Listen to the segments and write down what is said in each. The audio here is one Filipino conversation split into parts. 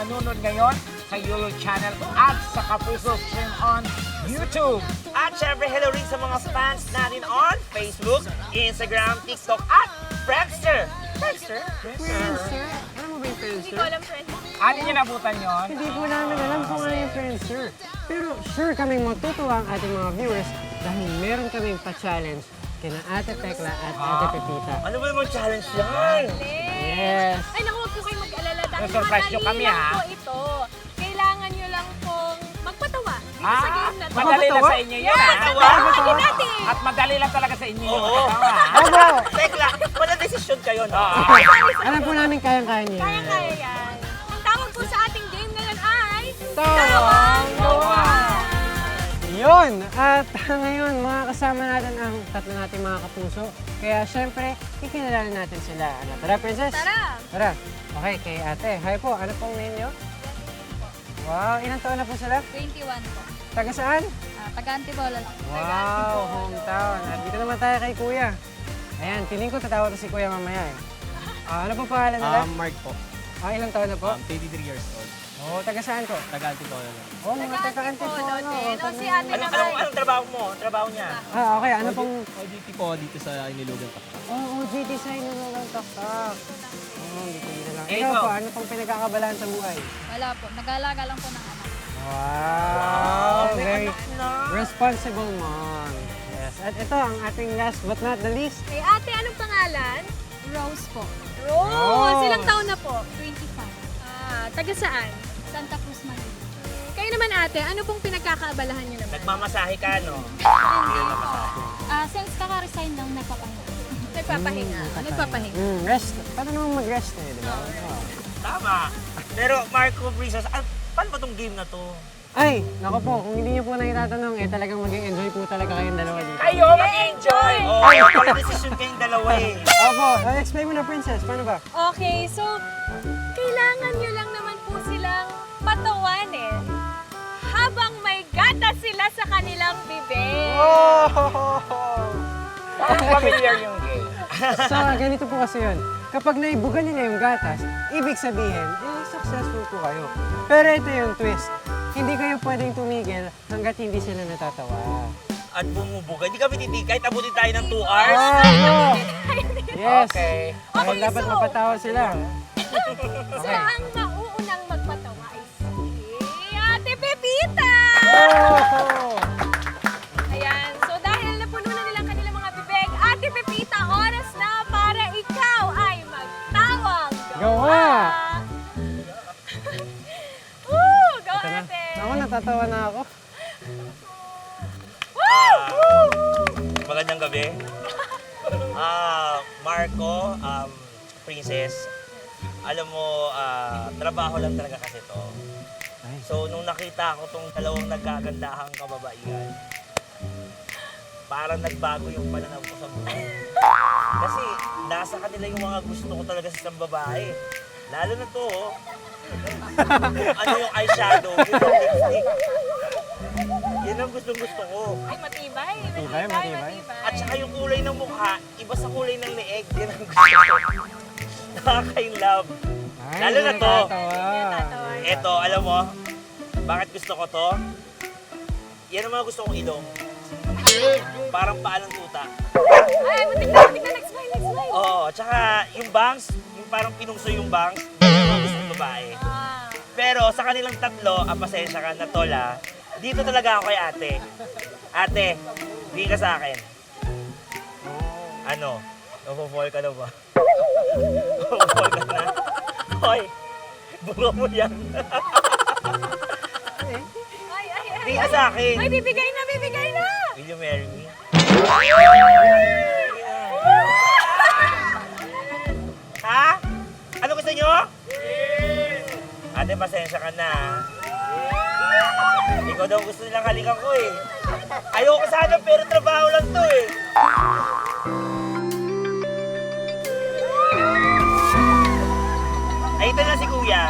nanonood ngayon sa Yoyo Channel at sa Kapuso Stream on YouTube. At syempre, hello rin sa mga fans natin on Facebook, Instagram, TikTok, at Friendster. Friendster? Friendster? Alam mo ba yung Hindi Friendster? ko alam, friend. Atin niyo nabutan yon. Hindi po namin alam kung ano yung Friendster. Pero sure kaming matutuwa ang ating mga viewers dahil meron kaming pa-challenge kina Ate Tekla at Ate Pepita. Ano ba yung challenge yan? Yes! Ay, naku, huwag po kayong mag-alala. Dahil surprise nyo kami, madali lang ha? po ito. Kailangan nyo lang pong magpatawa dito sa game na to. Madali lang sa inyo yun, Yan, ha? tawagin natin. At madali lang talaga sa inyo yung Oo. makatawa, ha? Opo! Tekla, wala desisyon kayo, no? Alam po namin kayang-kaya niya. Kaya-kaya yan. Ang tawag po sa ating game ngayon ay... Tawang Gawa! Yun! At ngayon, mga kasama natin ang tatlo nating mga kapuso. Kaya syempre, ikinalala natin sila. Ano, tara, Princess? Tara! Tara. Okay, kay ate. Hi po, ano pong name niyo? Wow, ilang taon na po sila? 21 po. Taga saan? Taga Antipolo lang. Wow, hometown. At dito naman tayo kay Kuya. Ayan, feeling ko tatawa to si Kuya mamaya eh. Ano po pangalan nila? Mark po. Ilang taon na po? 23 years old. Oh, taga saan po? Taga-Antipolo lang. Oh, mga taga Antipolo. No, si ate Anong trabaho mo? Trabaho niya? Okay, ano pong... OJT po dito sa Inilugan pa. Oh, OJT sa inyo na lang taktak. Dito lang. Eh, Ikaw ikaw? po, ano pong pinagkakabalahan sa buhay? Wala po. Nag-aalaga lang po ng anak. Wow! may Very anak na. responsible mom. Yes. At ito ang ating last but not the least. Kay ate, anong pangalan? Rose po. Rose! Oh. Ilang taon na po? 25. Taga saan? Santa Cruz, Manila. Kayo naman ate, ano pong pinagkakaabalahan niyo naman? Nagmamasahe ka, no? Since kaka-resign lang, nagpapahinga. Nagpapahinga? Nagpapahinga. Rest. Paano naman mag-rest eh, di ba? Oh. Tama. Pero Marco Brisas, paano ba tong game na to? Ay, naku po, kung hindi niyo po na itatanong, talagang mag-enjoy po talaga kayong dalawa dito. Kayo, mag-enjoy! Oo, wala desisyon kayong dalawa eh. Opo, explain mo na, Princess. Paano ba? Okay, so kailangan nyo lang naman po silang patawanin habang may gatas sila sa kanilang bibig. Parang familiar yung game. So, ganito po kasi yun. Kapag naibugan nila yung gatas, ibig sabihin, successful po kayo. Pero ito yung twist. Hindi kayo pwedeng tumigil hanggat hindi sila natatawa. At bumubuga. Hindi kami titigil. Kahit abutin tayo ng 2 hours. Oh! Yes! Okay. Dahil dapat mapatawa sila. So, ang mauunang magpatawa ay si Ate Pepita! Oh! Ayan, so dahil napuno na nilang kanilang mga bibig, Ate Pepita, oras na para ikaw ay magtawang Gawa! Woo! Go, Ito na. Ate! Ako, natatawa na ako. Magandang gabi. Marco, Princess, alam mo, trabaho lang talaga kasi to. So, nung nakita ko tong dalawang nagkagandahang kababaihan, parang nagbago yung pananaw ko sa buhay. Kasi nasa kanila yung mga gusto ko talaga sa isang babae. Lalo na to, oh. Ano yung eyeshadow, yung lipstick. Yan ang gustong-gusto ko. Ay, matibay. Matibay. At saka yung kulay ng mukha, iba sa kulay ng leeg. Yan ang gusto ko. Nakaka-in-love. Ay, Lalo na to. natatawa. Eto, alam mo, bakit gusto ko to? Yan ang mga gusto kong ilong. Parang paa ng tuta. Ay, matignan. Next slide, next slide. Oo, at saka yung bangs, yung parang pinungso yung bangs, yan ang mga gusto kong babae. Pero sa kanilang tatlo, pasensya ka na tol ha, dito talaga ako kay ate. Ate, hindi ka sa akin. Ano? Nafo-fall ka na ba? Nafo-fall ka na? Hoy, bunga mo yan. Hindi ka sa akin. Ay, bibigay na, bibigay na! Will you marry me? Ha? Ano gusto nyo? Ate, pasensya ka na ha. Ikaw daw gusto nilang halikan ko eh. Ayoko sana pero trabaho lang to eh. Ay, ito na si kuya.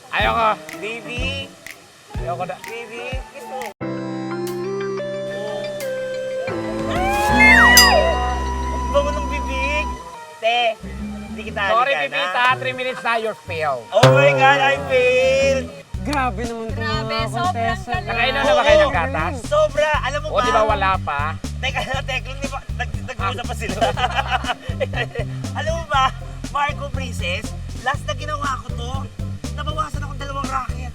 Ayoko. Baby. Ayoko na. Baby. Kiss mo. Ang bango ng bibig. Te, hindi kita Sorry, halikan, ha? Pipita. na 3 minutes na, you're failed. Oh my God, I failed! Grabe naman ito Grabe, mga sobrang contestant. galing. Nakainom na ba kayo ng gatas? Sobra! Alam mo O, ba? di ba wala pa? Teka, di ba? Nag-uusap pa sila. Alam mo ba, Marco Princess, last na ginawa ko to, nabawasan akong 2 racket.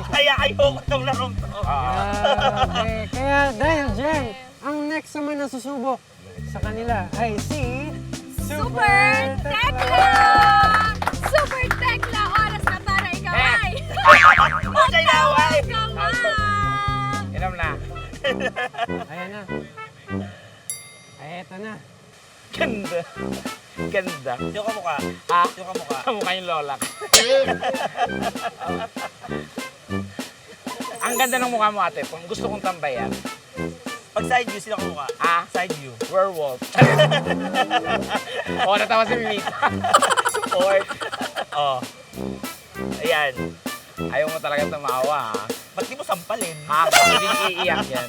Kaya ayoko itong larong to. Grabe. Kaya dahil dyan, ang next naman na susubok sa kanila ay si Super Tekla! Super Tekla! Oras na para ikaway! Siya inaway! Ikaway! Inom na. Ayan na. Ay, eto na. Ganda. Ganda. Yung kamukha. Ha? Yung kamukha. Kamukha yung lola ko. Ang ganda ng mukha mo, ate. Kung gusto kong tambayan. Pag side view, sino kamukha? Ah? Side view. Werewolf. O, natawa si Mimita. Support. Oh. Ayan. Ayaw mo talaga tumawa, ha? Ba't di mo sampalin? Ha? Hindi iiyak yan.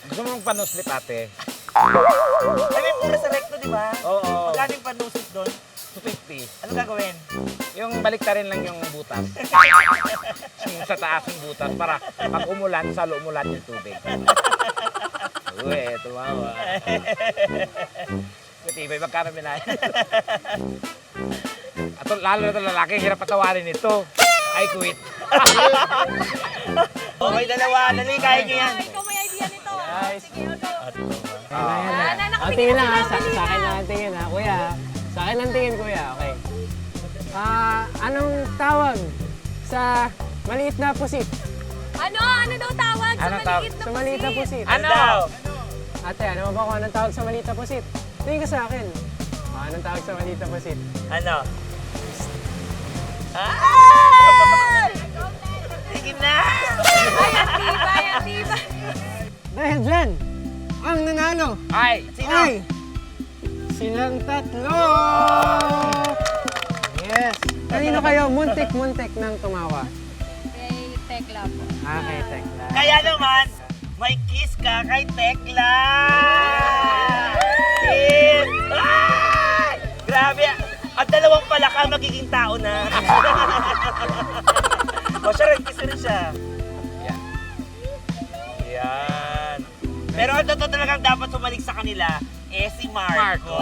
Gusto mo mong panuslit, ate? Ay, may pura sa recto, di ba? Oo. Magkano yung panusit doon? 250. Ano gagawin? Yung baliktarin lang yung butas. Yung sa taas yung butas para pag umulan, salo umulan yung tubig. Uy, tumawa. Matibay, magkano binayan? At lalo na ito lalaki, hirap patawarin ito. I quit. Okay, dalawa. Dali, kaya nyo yan. Ikaw may idea nito. Guys. Sige, go. Ayan na, ayan na. Ayan na, O, nakatingin tingin na sila, ha. Sa dali akin na. na ang tingin ha, kuya. Sa akin ang tingin, kuya. Okay. Anong tawag sa maliit na pusit? Ano? Ano daw tawag sa Anong tawag? maliit na Sa maliit na pusit. Ano? daw? Ate, ano ba kung anong tawag sa maliit na pusit? Tingin ka sa akin. Anong tawag sa maliit na pusit? Ano? Ay! Sige na! Ay, ang tibay, ang tibay. Dahil dyan, ang nanalo Ay! Sino? ay silang tatlo! Yes! Kanino kayo muntik-muntik ng tumawa? Kay Tekla po. Kay Tekla. Kaya naman, may kiss ka kay Tekla! Kiss! Ay! Grabe! At 2 palaka magiging tao na. O siya rin, kiss rin siya. Yan. Yan. Pero ang totoo talagang dapat sumalik sa kanila, si Marco. Marco.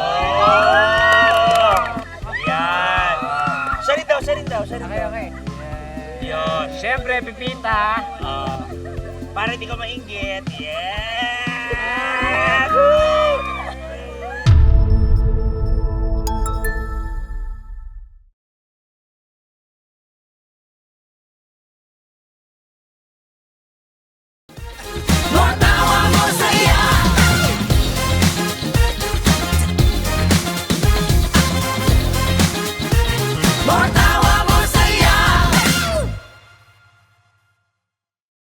Yan. Siya rin daw, siya rin daw, siya rin Okay, daw. okay. Yun. Siyempre, Pipita. Para hindi ka mainggit. Yes!